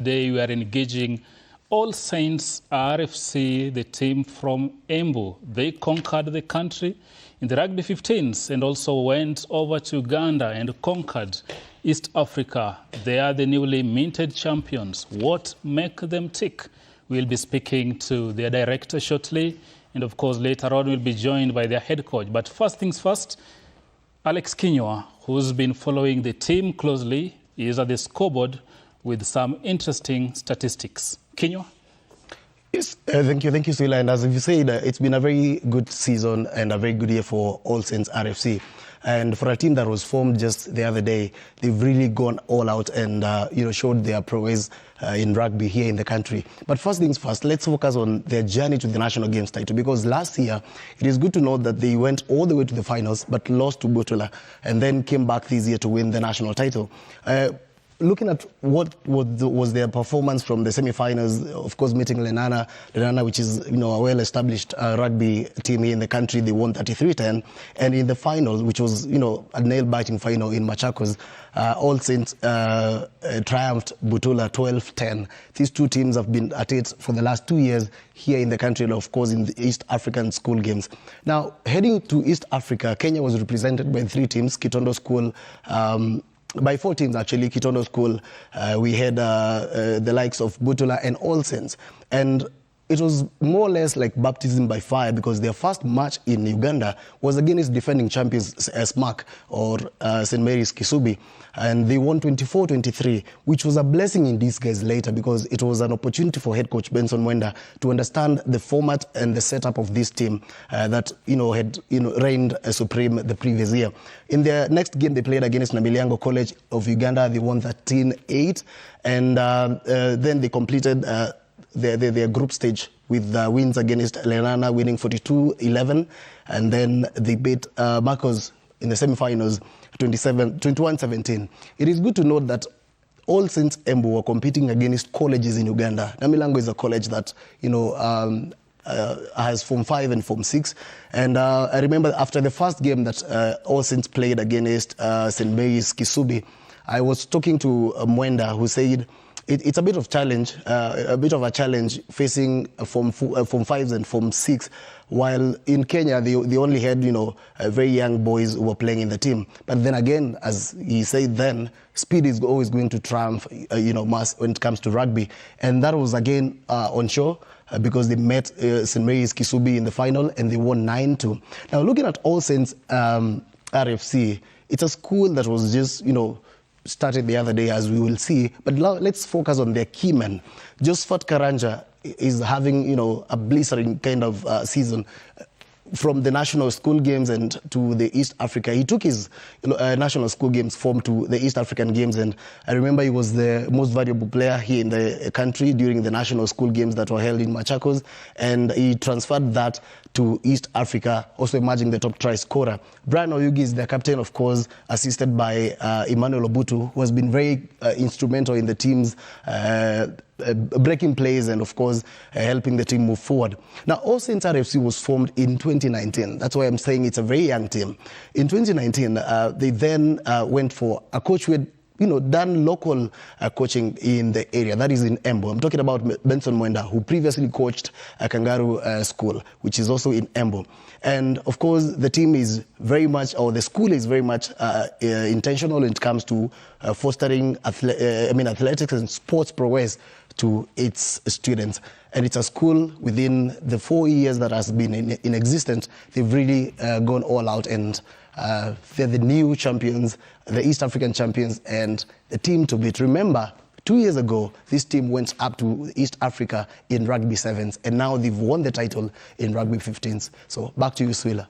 Today we are engaging All Saints RFC, the team from Embu. They conquered the country in the rugby 15s and also went over to Uganda and conquered East Africa. They are the newly minted champions. What makes them tick? We'll be speaking to their director shortly, and of course later on we'll be joined by their head coach. But first things first, Alex Kinyua, who's been following the team closely, is at the scoreboard with some interesting statistics. Kinyua? Yes, thank you, Sila. And as you said, it's been a very good season and a very good year for All Saints RFC. And for a team that was formed just the other day, they've really gone all out and showed their prowess in rugby here in the country. But first things first, let's focus on their journey to the National Games title, because last year it is good to note that they went all the way to the finals but lost to Butula and then came back this year to win the national title. Looking at what was their performance from the semi-finals, of course, meeting Lenana, which is a well-established rugby team here in the country, they won 33-10. And in the final, which was a nail-biting final in Machakos, All Saints triumphed Butula 12-10. These two teams have been at it for the last 2 years here in the country, and of course in the East African School Games. Now, heading to East Africa, Kenya was represented by 3 teams, Kitondo School, by 4 teams actually. Kitondo School, we had the likes of Butula and All Saints. And it was more or less like baptism by fire, because their first match in Uganda was against defending champions SMAC, or St. Mary's Kisubi. And they won 24-23, which was a blessing in disguise later, because it was an opportunity for head coach Benson Mwenda to understand the format and the setup of this team that had reigned supreme the previous year. In their next game, they played against Namiliango College of Uganda. They won 13-8, and then they completed their group stage with wins against Lenana, winning 42-11, and then they beat Marcos in the semi-finals 21-17. It is good to note that All Saints Embu were competing against colleges in Uganda. Namilango is a college that has Form 5 and Form 6. And I remember after the first game that All Saints played against St. Mary's Kisubi, I was talking to Mwenda, who said it's a bit of a challenge facing Form 5s and Form 6, while in Kenya they only had very young boys who were playing in the team. But then again, as he said then, speed is always going to triumph mass when it comes to rugby. And that was again on show, because they met St. Mary's Kisubi in the final and they won 9-2. Now, looking at All Saints RFC, it's a school that was just started the other day, as we will see. But now let's focus on their key men. Josephat Karanja is having a blistering kind of season. From the National School Games and to the East Africa. He took his National School Games form to the East African Games, and I remember he was the most valuable player here in the country during the National School Games that were held in Machakos, and he transferred that to East Africa, also emerging the top try scorer. Brian Oyugi is the captain, of course, assisted by Emmanuel Obutu, who has been very instrumental in the team's breaking plays and, of course, helping the team move forward. Now, All Saints RFC was formed in 2019. That's why I'm saying it's a very young team. In 2019, they then went for a coach who had done local coaching in the area, that is in Embu. I'm talking about Benson Mwenda, who previously coached a Kangaroo School, which is also in Embu. And of course, the team is very much, or the school is very much intentional when it comes to fostering athletics and sports prowess to its students. And it's a school within the 4 years that has been in existence. They've really gone all out, and they're the new champions, the East African champions, and the team to beat. Remember, 2 years ago, this team went up to East Africa in rugby 7s, and now they've won the title in rugby 15s. So back to you, Swila.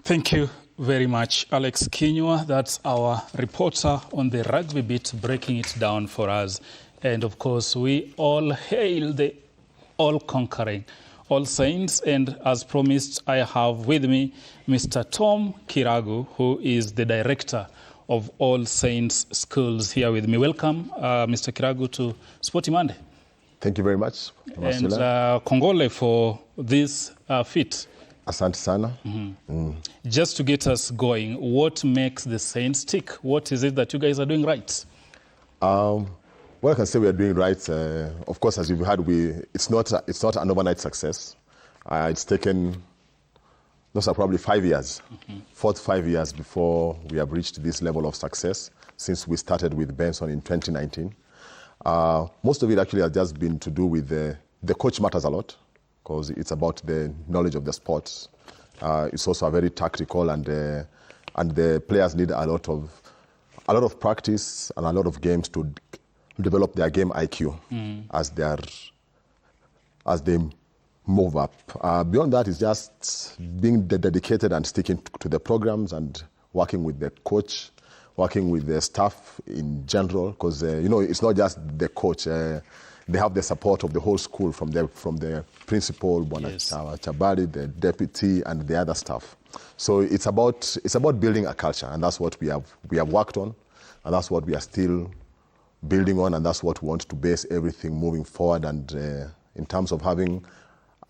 Thank you very much, Alex Kinyua. That's our reporter on the rugby beat, breaking it down for us. And of course, we all hail the all-conquering All Saints. And as promised, I have with me Mr. Tom Kiragu, who is the director of All Saints Schools, here with me. Welcome, Mr. Kiragu, to Sporty Monday. Thank you very much. And Kongole for this feat. Asante sana. Just to get us going, what makes the Saints tick? What is it that you guys are doing right? What I can say we are doing right, of course, as you've heard, it's not an overnight success. It's taken, those are probably 5 years, 4 to 5 years before we have reached this level of success since we started with Benson in 2019. Most of it actually has just been to do with the coach matters a lot because it's about the knowledge of the sports. It's also a very tactical and the players need a lot of practice and a lot of games to develop their game IQ as they move up. Beyond that, it's just being dedicated and sticking to the programs and working with the coach, working with the staff in general, because it's not just the coach. They have the support of the whole school from the principal, Chabari, the deputy, and the other staff. So it's about building a culture, and that's what we have worked on, and that's what we are still building on, and that's what we want to base everything moving forward. And in terms of having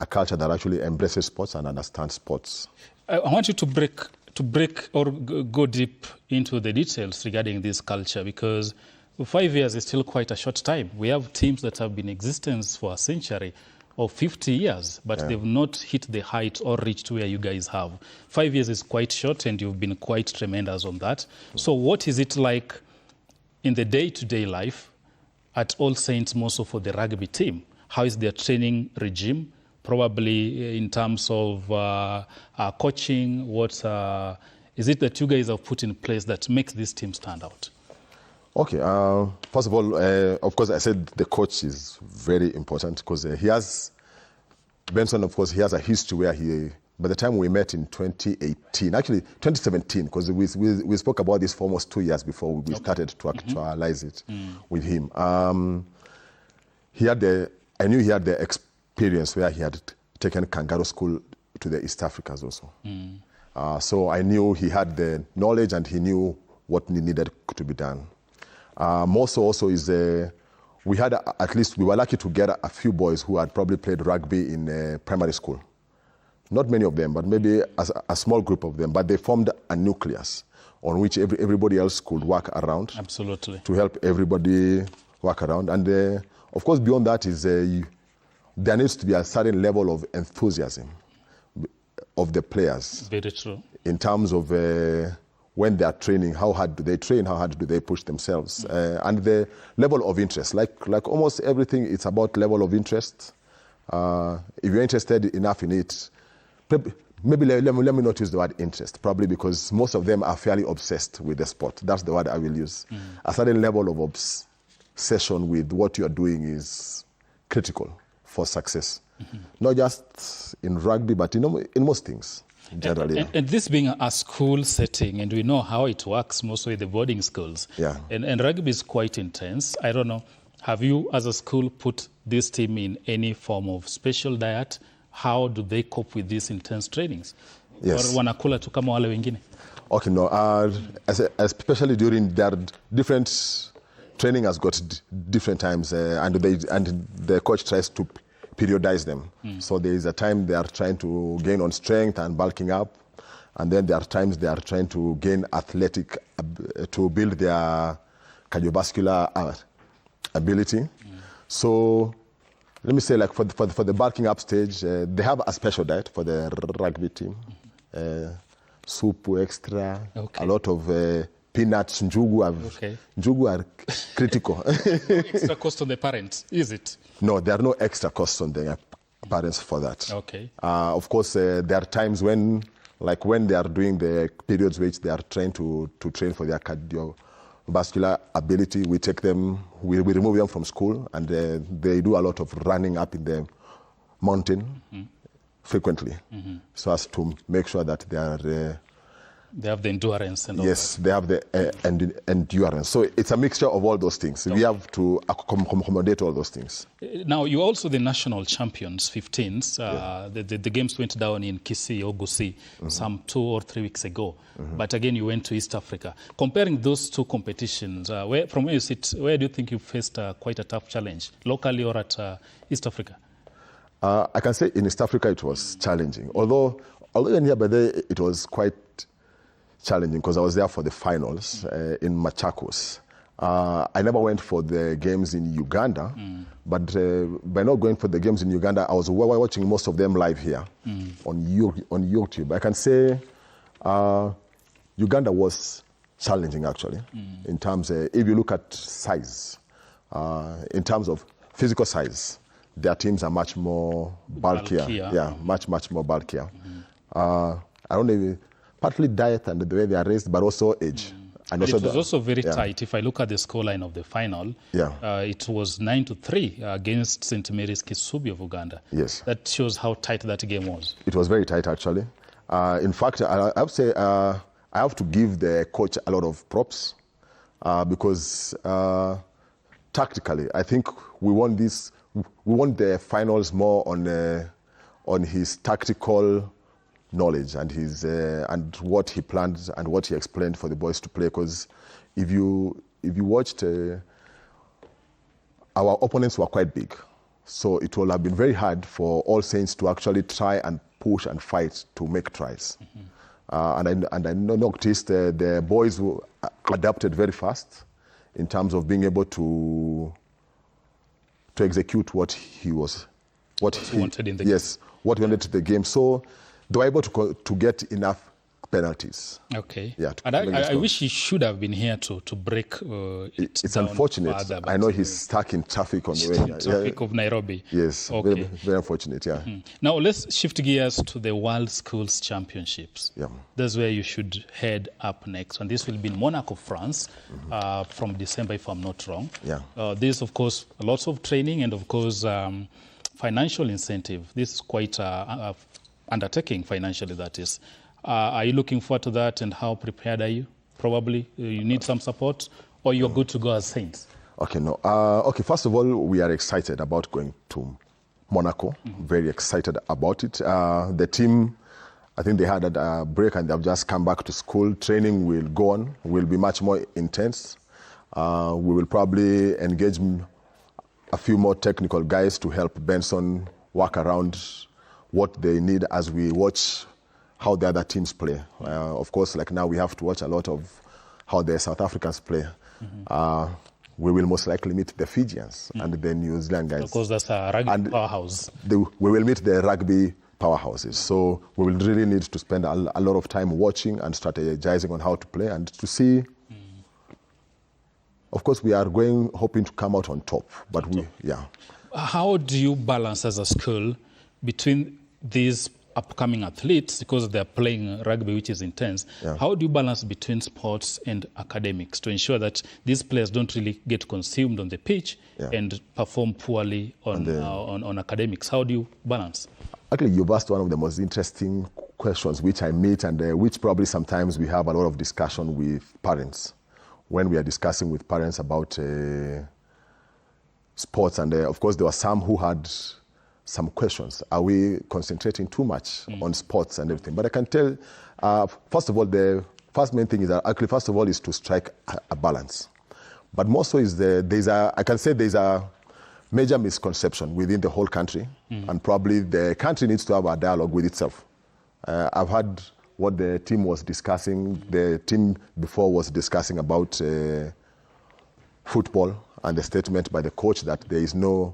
a culture that actually embraces sports and understands sports. I want you to break or go deep into the details regarding this culture, because 5 years is still quite a short time. We have teams that have been in existence for a century or 50 years, but they've not hit the height or reached where you guys have. 5 years is quite short, and you've been quite tremendous on that. So what is it like in the day-to-day life at All Saints, more so for the rugby team? How is their training regime? Probably in terms of coaching, what is it that you guys have put in place that makes this team stand out? Okay, first of all, of course, I said the coach is very important because Benson, of course, he has a history where by the time we met in 2018, actually 2017, because we spoke about this for almost 2 years before we started to actualize it with him. I knew he had the experience where he had taken Kangaroo School to the East Africas also. So I knew he had the knowledge and he knew what needed to be done. More so also is we were lucky to get a few boys who had probably played rugby in primary school. Not many of them, but maybe a small group of them. But they formed a nucleus on which everybody else could work around. Absolutely. To help everybody work around. And of course, beyond that is there needs to be a certain level of enthusiasm of the players. Very true. In terms of when they are training, how hard do they train, how hard do they push themselves, and the level of interest. Like almost everything, it's about level of interest. If you're interested enough in it, maybe let me not use the word interest, probably because most of them are fairly obsessed with the sport. That's the word I will use. A certain level of obsession with what you're doing is critical for success. Not just in rugby, but in most things. Generally, and this being a school setting, and we know how it works mostly in the boarding schools. Yeah. And rugby is quite intense. I don't know, have you as a school put this team in any form of special diet? How do they cope with these intense trainings? Yes. Or wanakula tu kama wale wengine? Okay, no. Especially during their different training has got different times, and the coach tries to periodize them. So there is a time they are trying to gain on strength and bulking up, and then there are times they are trying to gain athletic, to build their cardiovascular ability. So let me say, like for the bulking up stage, they have a special diet for the rugby team. Soup extra, a lot of peanuts, njugu are critical. Extra cost on the parents, is it? No, there are no extra costs on the parents for that. Okay. Of course, there are times when they are doing the periods which they are trying to train for their cardiovascular ability, we take them, we remove them from school, and they do a lot of running up in the mountain frequently, so as to make sure that they are... They have the endurance and all yes, that. they have the endurance. So it's a mixture of all those things. We have to accommodate all those things. Now, you're also the national champions, 15s. The games went down in Kisii or Gusii some 2 or 3 weeks ago. But again, you went to East Africa. Comparing those two competitions, from where you sit, where do you think you faced quite a tough challenge, locally or at East Africa? I can say in East Africa it was challenging. Although in here, by there, it was quite challenging because I was there for the finals in Machakos. I never went for the games in Uganda, but by not going for the games in Uganda, I was watching most of them live here on YouTube. I can say Uganda was challenging, actually, in terms if you look at size, in terms of physical size, their teams are much more bulkier. Yeah, much more bulkier. I don't know, partly diet and the way they are raised, but also age. And it was also very tight. If I look at the scoreline of the final, it was 9-3 against St. Mary's Kisubi of Uganda. Yes. That shows how tight that game was. It was very tight, actually. In fact, I would say I have to give the coach a lot of props because tactically, I think we won the finals more on his tactical knowledge and his and what he planned and what he explained for the boys to play. Because if you watched, our opponents were quite big, so it will have been very hard for All Saints to actually try and push and fight to make tries. And I noticed the boys adapted very fast in terms of being able to execute what he wanted in the game. Yes, what he wanted in the game. So they were able to get enough penalties. Okay. Yeah. And I wish he should have been here to break it's unfortunate. Further, I know he's stuck in traffic on the way. Traffic of Nairobi. Yes. Okay. Very, very unfortunate. Yeah. Now let's shift gears to the World Schools Championships. Yeah. That's where you should head up next, and this will be in Monaco, France, from December, if I'm not wrong. Yeah. There's of course lots of training and of course financial incentive. This is quite undertaking financially, that is. Are you looking forward to that, and how prepared are you? Probably you need some support, or you're good to go as Saints? Okay, no. Okay, first of all, we are excited about going to Monaco. Very excited about it. The team, I think they had a break and they've just come back to school. Training will go on, will be much more intense. We will probably engage a few more technical guys to help Benson work around what they need as we watch how the other teams play. Of course, like now we have to watch a lot of how the South Africans play. We will most likely meet the Fijians and the New Zealand guys. Of course, that's a rugby powerhouse. We will meet the rugby powerhouses. So we will really need to spend a lot of time watching and strategizing on how to play and to see. Of course, we are hoping to come out on top. But How do you balance as a school between these upcoming athletes, because they're playing rugby, which is intense? How do you balance between sports and academics to ensure that these players don't really get consumed on the pitch and perform poorly on academics? How do you balance? Actually, you've asked one of the most interesting questions which I meet and which probably sometimes we have a lot of discussion with parents when we are discussing with parents about sports. And of course, there were some who had some questions. Are we concentrating too much on sports and everything? But I can tell, first of all, the first main thing is that actually, first of all, is to strike a balance. But more so is I can say there's a major misconception within the whole country, and probably the country needs to have a dialogue with itself. I've heard what the team was discussing. The team before was discussing about football and the statement by the coach that there is no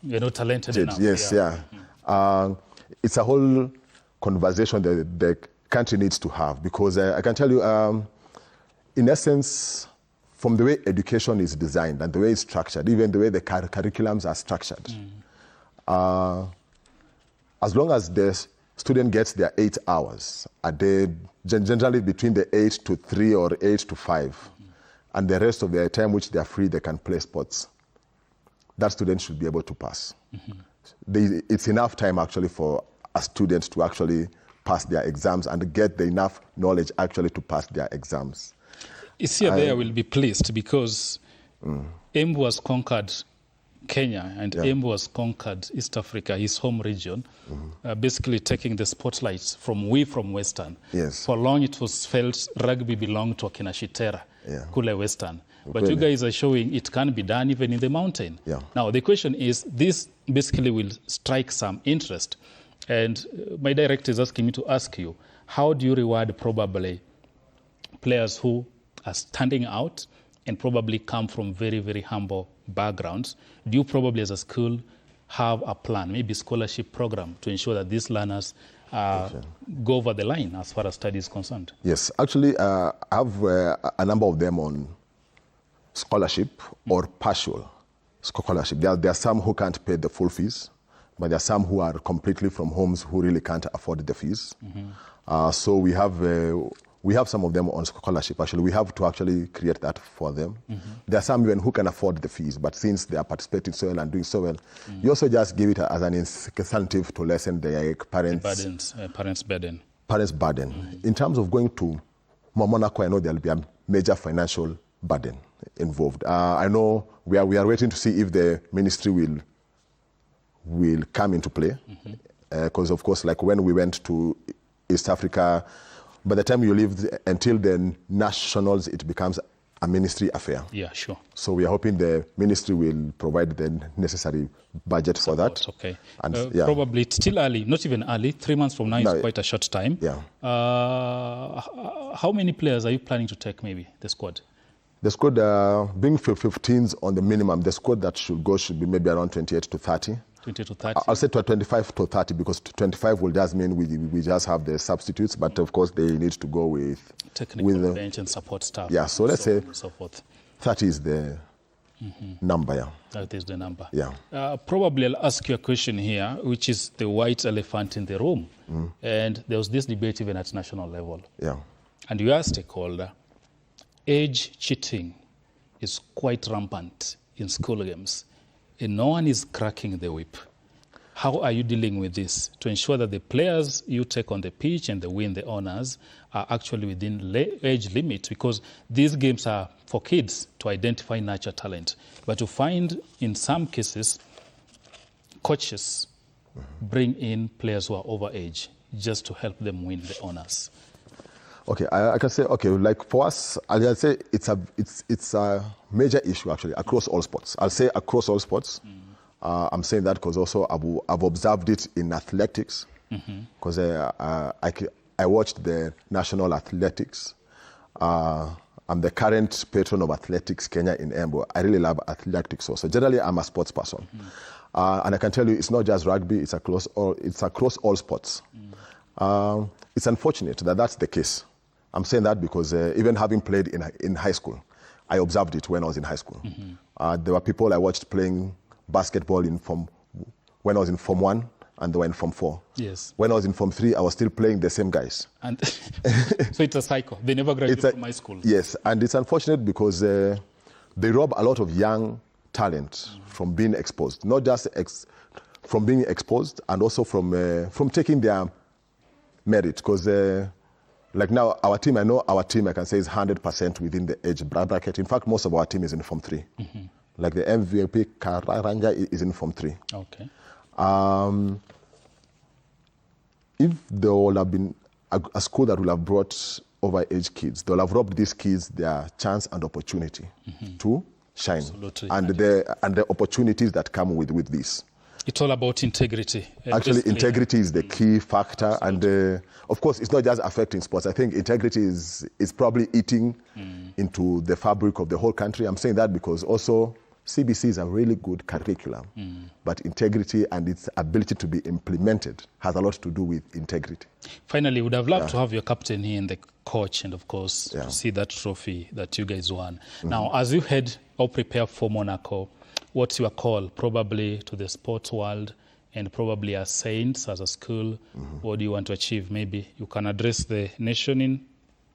you're not talented enough. Yes, it's a whole conversation that the country needs to have, because I can tell you, in essence, from the way education is designed and the way it's structured, even the way the curriculums are structured, as long as the student gets their 8 hours a day, generally between the 8 to 3 or 8 to 5, and the rest of their time which they are free, they can play sports, that student should be able to pass. It's enough time actually for a student to actually pass their exams and get the enough knowledge actually to pass their exams. There will be pleased because Embu has conquered Kenya and Embu has conquered East Africa, his home region, basically taking the spotlight from Western. Yes. For long it was felt rugby belonged to Akinashitera, Kule Western. But Really? You guys are showing it can be done even in the mountain. Now, the question is, this basically will strike some interest. And my director is asking me to ask you, how do you reward probably players who are standing out and probably come from very, very humble backgrounds. Do you probably as a school have a plan, maybe scholarship program, to ensure that these learners go over the line as far as study is concerned? Yes, actually, I have a number of them on scholarship or partial scholarship. There are some who can't pay the full fees, but there are some who are completely from homes who really can't afford the fees. So we have some of them on scholarship. Actually, we have to actually create that for them. There are some even who can afford the fees, but since they are participating so well and doing so well, you also just give it as an incentive to lessen their parents' burden. Parents' burden. In terms of going to Monaco, I know there will be a major financial burden involved. I know we are waiting to see if the ministry will come into play, because of course, like when we went to East Africa, by the time you leave until the nationals, it becomes a ministry affair. Yeah, sure. So we are hoping the ministry will provide the necessary budget for that. Okay. And probably it's still early, not even early. 3 months from now is quite a short time. Yeah. How many players are you planning to take, maybe, the squad? The squad, being 15s on the minimum, the squad that should go should be maybe around 28 to 30. 20 to 30? I'll say 25 to 30, because 25 will just mean we just have the substitutes, but of course they need to go with technical bench and support staff. Yeah, so let's say so forth. 30 is the number. Yeah. That is the number. Yeah. Probably I'll ask you a question here, which is the white elephant in the room. And there was this debate even at national level. Yeah. And you are a stakeholder. Age cheating is quite rampant in school games, and no one is cracking the whip. How are you dealing with this to ensure that the players you take on the pitch and they win the honors are actually within age limit? Because these games are for kids to identify natural talent. But to find, in some cases, coaches bring in players who are over age just to help them win the honors. Okay, I can say, okay, like for us, I'll say it's a major issue actually across all sports. I'll say across all sports. I'm saying that because also I've observed it in athletics, because I watched the national athletics. I'm the current patron of athletics Kenya in Embu. I really love athletics also. Generally, I'm a sports person. And I can tell you, it's not just rugby, it's across all sports. It's unfortunate that that's the case. I'm saying that because even having played in high school, I observed it when I was in high school. There were people I watched playing basketball when I was in Form 1, and they were in Form 4. Yes. When I was in Form 3, I was still playing the same guys. And so it's a cycle. They never graduate from high school. Yes, and it's unfortunate because they rob a lot of young talent from being exposed. Not just from being exposed, and also from taking their merit. Because like now, our team, I can say is 100% within the age bracket. In fact, most of our team is in Form 3. Like the MVP Karanja is in Form 3. Okay. If there would have been a school that would have brought over-age kids, they will have robbed these kids their chance and opportunity to shine. Absolutely. And the opportunities that come with this. It's all about integrity. Actually, integrity is the key factor. And of course, it's not just affecting sports. I think integrity is probably eating into the fabric of the whole country. I'm saying that because also CBC is a really good curriculum, but integrity and its ability to be implemented has a lot to do with integrity. Finally, would have loved to have your captain here and the coach, and of course, to see that trophy that you guys won. Now, as you head or prepare for Monaco, what's your call probably to the sports world and probably as Saints, as a school? What do you want to achieve? Maybe you can address the nation in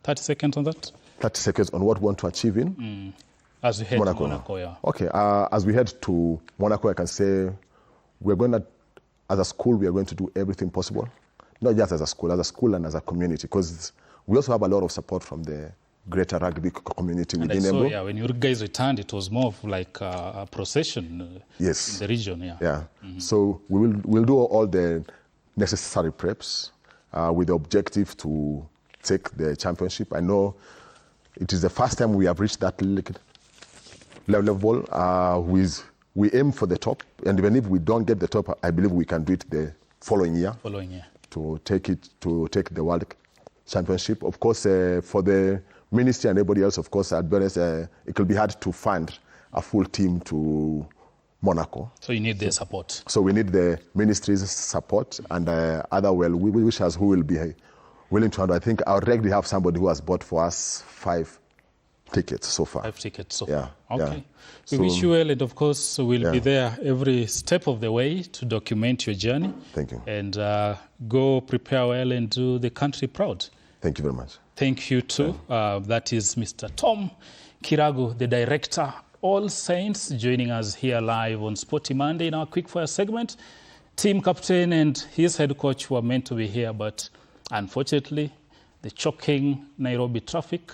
30 seconds on that? 30 seconds on what we want to achieve in? As we head to Monaco, yeah. Okay, as we head to Monaco, I can say we're going to, as a school, we are going to do everything possible. Not just as a school and as a community, because we also have a lot of support from the greater rugby community within Embu. Yeah, when you guys returned, it was more of like a procession in the region. Yeah. So we'll do all the necessary preps with the objective to take the championship. I know it is the first time we have reached that level. We aim for the top, and even if we don't get the top, I believe we can do it the following year. To take the World Championship. Of course, for the ministry and everybody else, of course, I'll be honest, it will be hard to fund a full team to Monaco. So you need their support. So we need the ministry's support and other well-wishers who will be willing to handle. I think I already have somebody who has bought for us 5 tickets so far. 5 tickets so Yeah, far. Okay. yeah. We So- wish you well, and of course we'll be Yeah. there every step of the way to document your journey. Thank you. And go prepare well and do the country proud. Thank you very much. Thank you too. That is Mr. Tom Kiragu, the director, All Saints, joining us here live on Sporty Monday in our quickfire segment. Team captain and his head coach were meant to be here, but unfortunately, the choking Nairobi traffic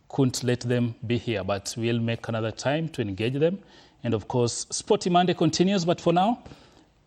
couldn't let them be here. But we'll make another time to engage them. And of course, Sporty Monday continues. But for now,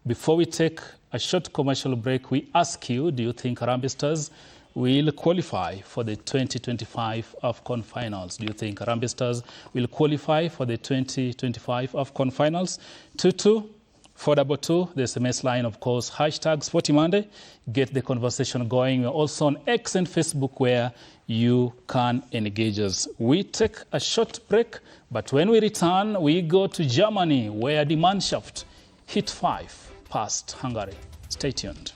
before we take a short commercial break, we ask you, do you think Harambee Stars will qualify for the 2025 AFCON finals? Do you think Harambee Stars will qualify for the 2025 AFCON finals? 22-422, the SMS line, of course, hashtag Sporty Monday. Get the conversation going. We're also on X and Facebook where you can engage us. We take a short break, but when we return, we go to Germany where the Mannschaft hit 5 past Hungary. Stay tuned.